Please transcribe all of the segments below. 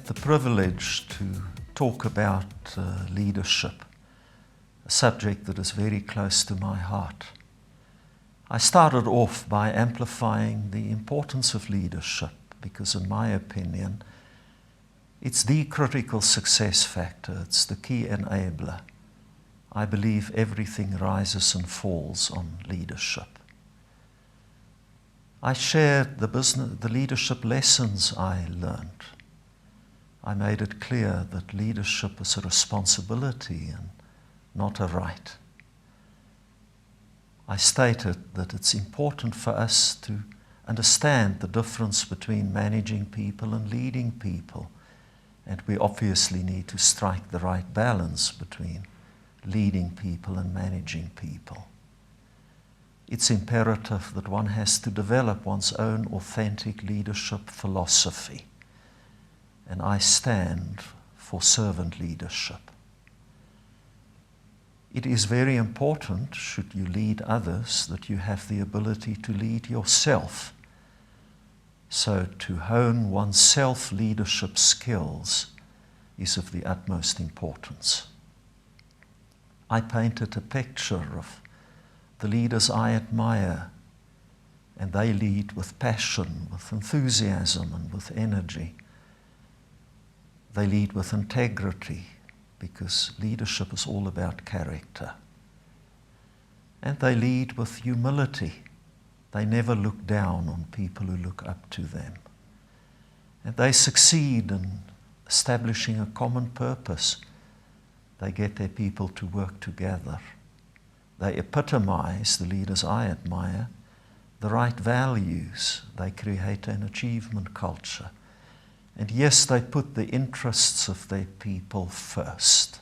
had the privilege to talk about leadership, a subject that is very close to my heart. I started off by amplifying the importance of leadership because, in my opinion, it's the critical success factor. It's the key enabler. I believe everything rises and falls on leadership. I shared the leadership lessons I learned. I made it clear that leadership is a responsibility and not a right. I stated that it's important for us to understand the difference between managing people and leading people, and we obviously need to strike the right balance between leading people and managing people. It's imperative that one has to develop one's own authentic leadership philosophy, and I stand for servant leadership. It is very important, should you lead others, that you have the ability to lead yourself. So to hone one's self-leadership skills is of the utmost importance. I painted a picture of the leaders I admire, and they lead with passion, with enthusiasm, and with energy. They lead with integrity, because leadership is all about character. And they lead with humility. They never look down on people who look up to them. And they succeed in establishing a common purpose. They get their people to work together. They epitomize, the leaders I admire, the right values. They create an achievement culture. And yes, they put the interests of their people first.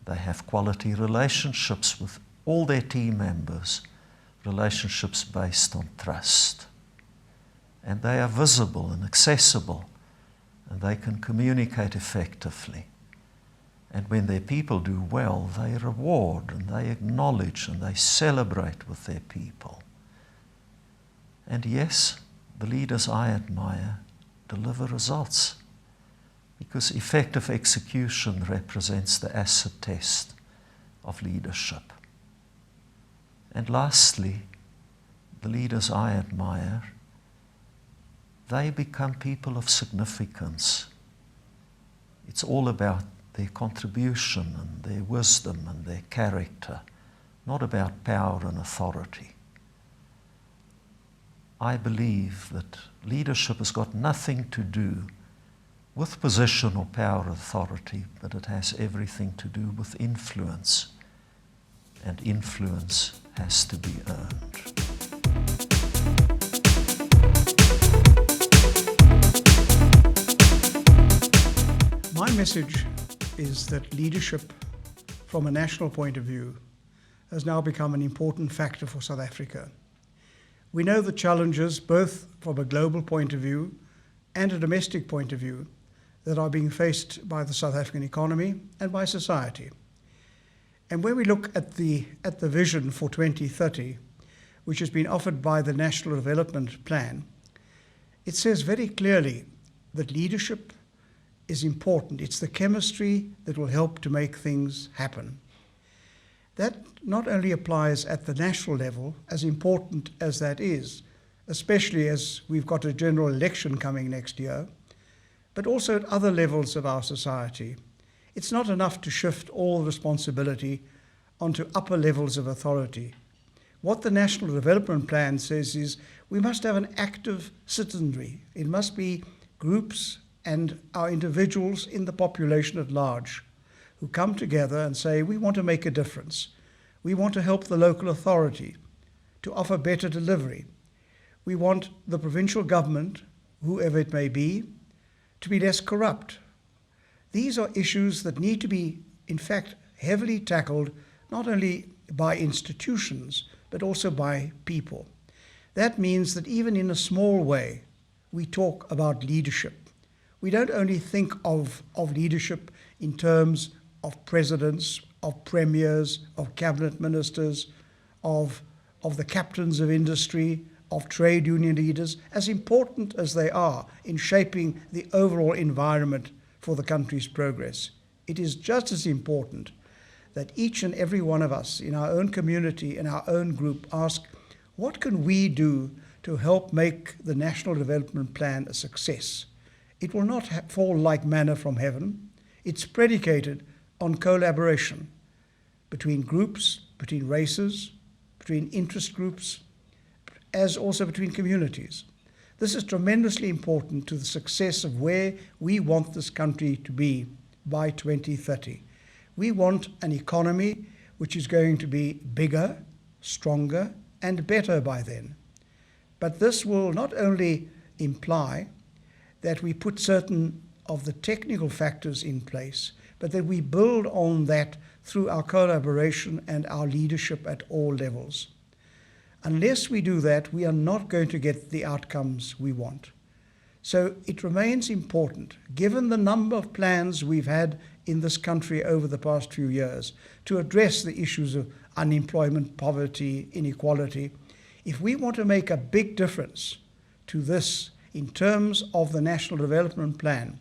They have quality relationships with all their team members, relationships based on trust. And they are visible and accessible, and they can communicate effectively. And when their people do well, they reward and they acknowledge and they celebrate with their people. And yes, the leaders I admire deliver results, because effective execution represents the acid test of leadership. And lastly, the leaders I admire, they become people of significance. It's all about their contribution and their wisdom and their character, not about power and authority. I believe that leadership has got nothing to do with position or power or authority, but it has everything to do with influence, and influence has to be earned. My message is that leadership, from a national point of view, has now become an important factor for South Africa. We know the challenges, both from a global point of view and a domestic point of view, that are being faced by the South African economy and by society. And when we look at the vision for 2030, which has been offered by the National Development Plan, it says very clearly that leadership is important. It's the chemistry that will help to make things happen. That not only applies at the national level, as important as that is, especially as we've got a general election coming next year, but also at other levels of our society. It's not enough to shift all responsibility onto upper levels of authority. What the National Development Plan says is we must have an active citizenry. It must be groups and our individuals in the population at large who come together and say, we want to make a difference. We want to help the local authority to offer better delivery. We want the provincial government, whoever it may be, to be less corrupt. These are issues that need to be, in fact, heavily tackled, not only by institutions, but also by people. That means that even in a small way, we talk about leadership. We don't only think of leadership in terms of presidents, of premiers, of cabinet ministers, of the captains of industry, of trade union leaders, as important as they are in shaping the overall environment for the country's progress. It is just as important that each and every one of us in our own community, in our own group, ask, what can we do to help make the National Development Plan a success? It will not fall like manna from heaven. It's predicated on collaboration between groups, between races, between interest groups, as also between communities. This is tremendously important to the success of where we want this country to be by 2030. We want an economy which is going to be bigger, stronger, and better by then. But this will not only imply that we put certain of the technical factors in place, but that we build on that through our collaboration and our leadership at all levels. Unless we do that, we are not going to get the outcomes we want. So it remains important, given the number of plans we've had in this country over the past few years, to address the issues of unemployment, poverty, inequality. If we want to make a big difference to this in terms of the National Development Plan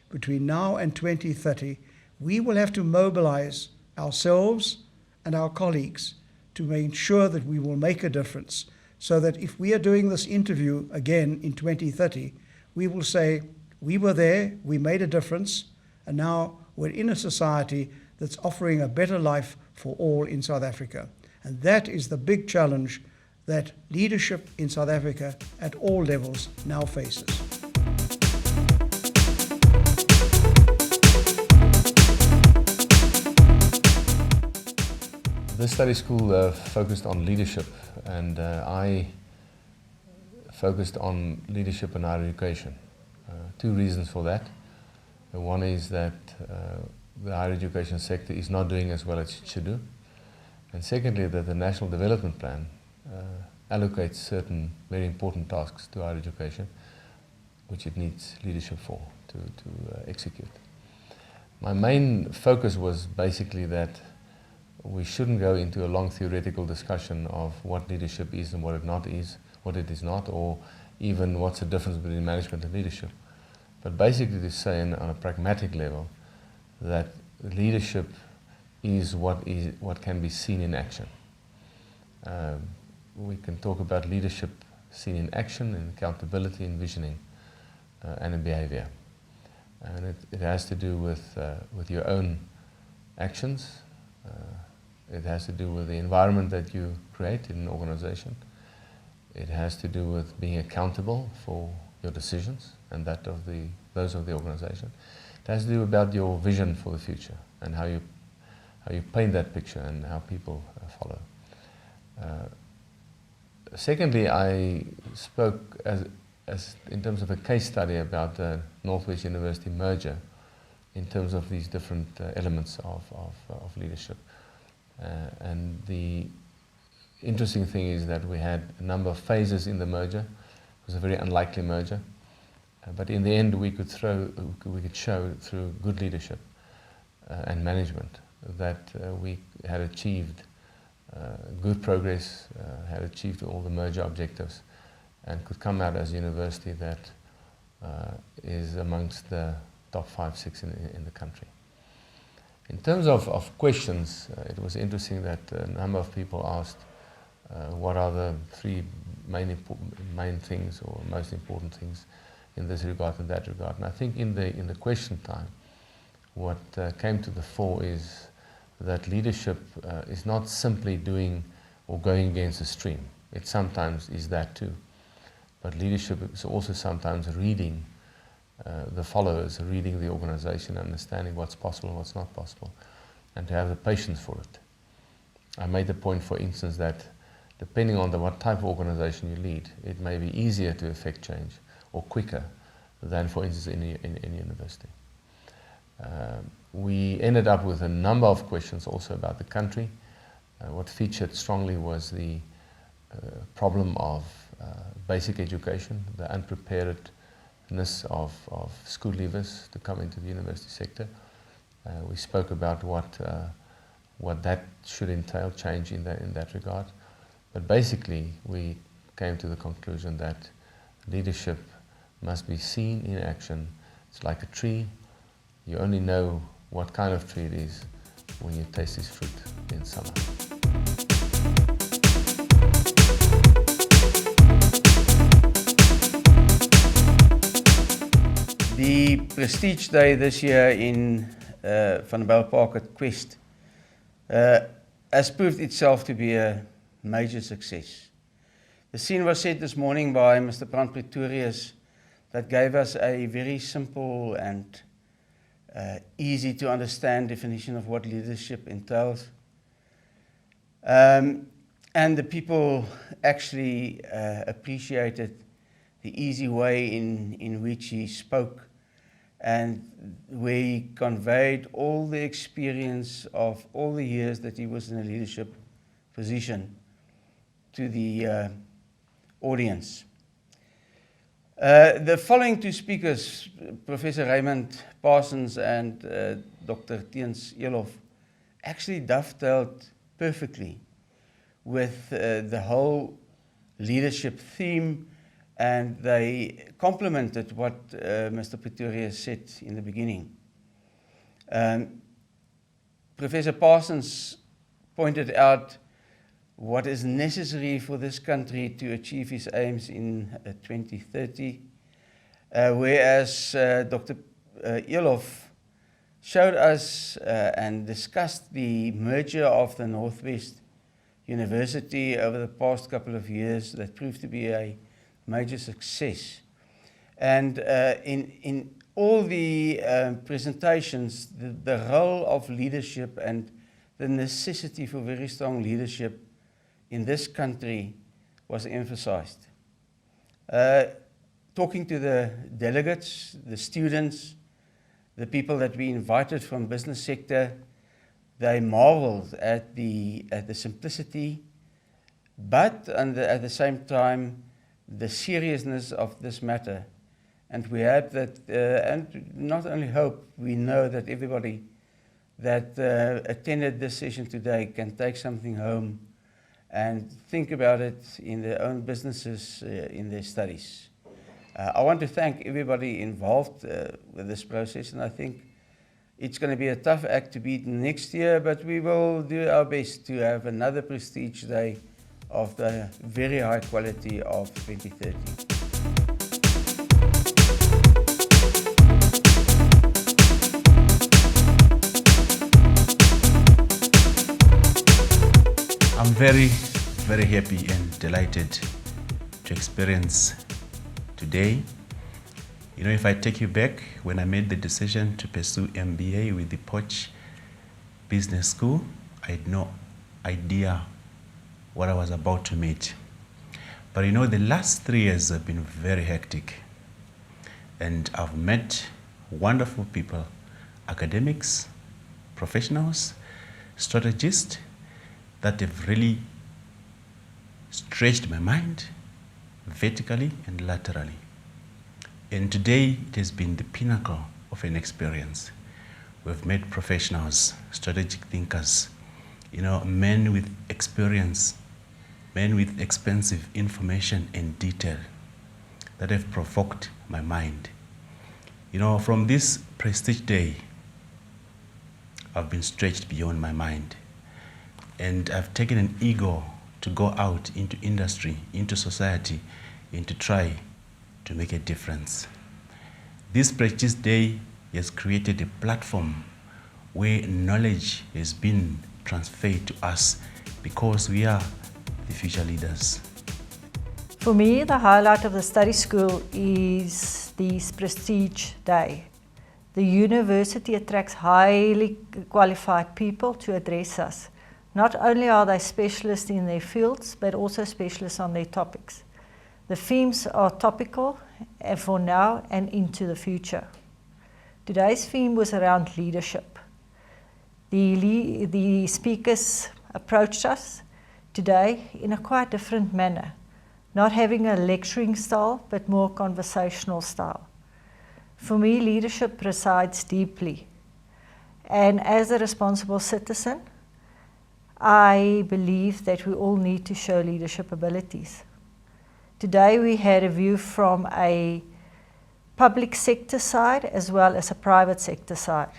between now and 2030, we will have to mobilize ourselves and our colleagues to make sure that we will make a difference, so that if we are doing this interview again in 2030, we will say, we were there, we made a difference, and now we're in a society that's offering a better life for all in South Africa. And that is the big challenge that leadership in South Africa at all levels now faces. This study school focused on leadership, and I focused on leadership in higher education. Two reasons for that. One is that the higher education sector is not doing as well as it should do. And secondly, that the National Development Plan allocates certain very important tasks to higher education, which it needs leadership for to execute. My main focus was basically that we shouldn't go into a long theoretical discussion of what leadership is and what it is not, or even what's the difference between management and leadership. But basically to say on a pragmatic level that leadership is what can be seen in action. We can talk about leadership seen in action, in accountability, in visioning, and in behavior. And it has to do with your own actions. It has to do with the environment that you create in an organization. It has to do with being accountable for your decisions and those of the organization. It has to do about your vision for the future and how you paint that picture and how people follow. Secondly, I spoke as in terms of a case study about the Northwest University merger in terms of these different elements of leadership. And the interesting thing is that we had a number of phases in the merger. It was a very unlikely merger, but in the end we could show through good leadership and management that we had achieved good progress, had achieved all the merger objectives, and could come out as a university that is amongst the top 5, 6 in the country. In terms of questions, it was interesting that a number of people asked what are the 3 main things or most important things in this regard and that regard. And I think in the question time, what came to the fore is that leadership is not simply doing or going against the stream. It sometimes is that too. But leadership is also sometimes reading the followers, reading the organization, understanding what's possible and what's not possible, and to have the patience for it. I made the point, for instance, that depending on what type of organization you lead, it may be easier to effect change or quicker than, for instance, in university. We ended up with a number of questions also about the country. What featured strongly was the problem of basic education, the unpreparedness of school leavers to come into the university sector. We spoke about what that should entail, change in that regard. But basically, we came to the conclusion that leadership must be seen in action. It's like a tree. You only know what kind of tree it is when you taste its fruit in summer. The Prestige Day this year in Van Bell Park at Quest has proved itself to be a major success. The scene was set this morning by Mr. Brand Pretorius that gave us a very simple and easy to understand definition of what leadership entails. And the people actually appreciated the easy way in which he spoke and where he conveyed all the experience of all the years that he was in a leadership position to the audience. The following two speakers, Professor Raymond Parsons and Dr. Teens Elof, actually dovetailed perfectly with the whole leadership theme, and they complemented what Mr. Pretorius said in the beginning. Professor Parsons pointed out what is necessary for this country to achieve its aims in 2030, whereas Dr. Elof showed us and discussed the merger of the Northwest University over the past couple of years that proved to be a major success. And in all the presentations, the role of leadership and the necessity for very strong leadership in this country was emphasized. Talking to the delegates, the students, the people that we invited from business sector, they marveled at the simplicity, but at the same time, the seriousness of this matter. And we hope that, and not only hope, we know that everybody that attended this session today can take something home and think about it in their own businesses, in their studies. I want to thank everybody involved with this process, and I think it's going to be a tough act to beat next year, but we will do our best to have another Prestige Day of the very high quality of 2030. I'm very, very happy and delighted to experience today. You know, if I take you back, when I made the decision to pursue MBA with the Poch Business School, I had no idea what I was about to meet. But you know, the last 3 years have been very hectic. And I've met wonderful people, academics, professionals, strategists, that have really stretched my mind vertically and laterally. And today it has been the pinnacle of an experience. We've met professionals, strategic thinkers, you know, men with experience, men with expensive information and detail that have provoked my mind. You know, from this Prestige Day, I've been stretched beyond my mind. And I've taken an ego to go out into industry, into society, and to try to make a difference. This Prestige Day has created a platform where knowledge has been transferred to us because we are the future leaders. For me, the highlight of the study school is this Prestige Day. The university attracts highly qualified people to address us. Not only are they specialists in their fields, but also specialists on their topics. The themes are topical for now and into the future. Today's theme was around leadership. The speakers approached us today in a quite different manner, not having a lecturing style, but more conversational style. For me, leadership resides deeply. And as a responsible citizen, I believe that we all need to show leadership abilities. Today we had a view from a public sector side as well as a private sector side.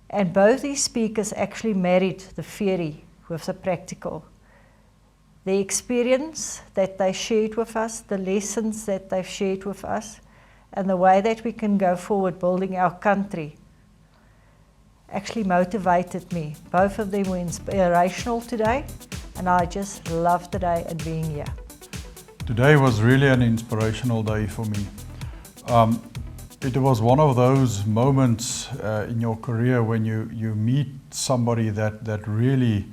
And both these speakers actually married the theory with the practical. The experience that they shared with us, the lessons that they've shared with us, and the way that we can go forward building our country actually motivated me. Both of them were inspirational today, and I just loved the day and being here. Today was really an inspirational day for me. It was one of those moments in your career when you meet somebody that really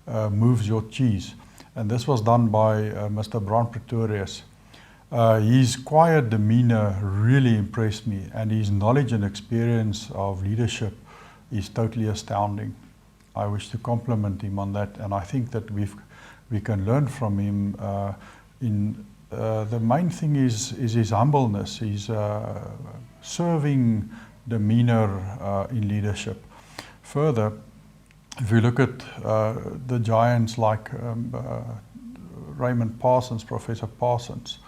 moves your cheese. And this was done by Mr. Brand Pretorius. His quiet demeanor really impressed me, and his knowledge and experience of leadership is totally astounding. I wish to compliment him on that, and I think that we can learn from him. The main thing is his humbleness, his serving demeanor in leadership. Further, if you look at the giants like Raymond Parsons, Professor Parsons,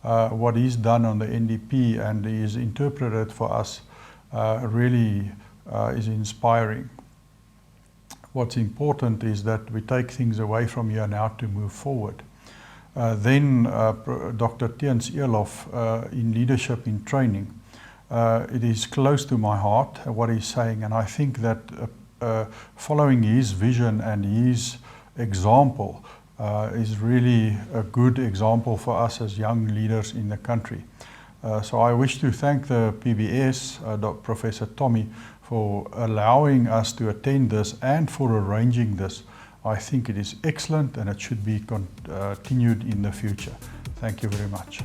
what he's done on the NDP and he's interpreted for us really is inspiring. What's important is that we take things away from here now to move forward. Then Dr. Tiens Elof in Leadership in Training. It is close to my heart what he's saying, and I think that following his vision and his example is really a good example for us as young leaders in the country. So I wish to thank the PBS, Professor Tommy, for allowing us to attend this and for arranging this. I think it is excellent and it should be continued in the future. Thank you very much.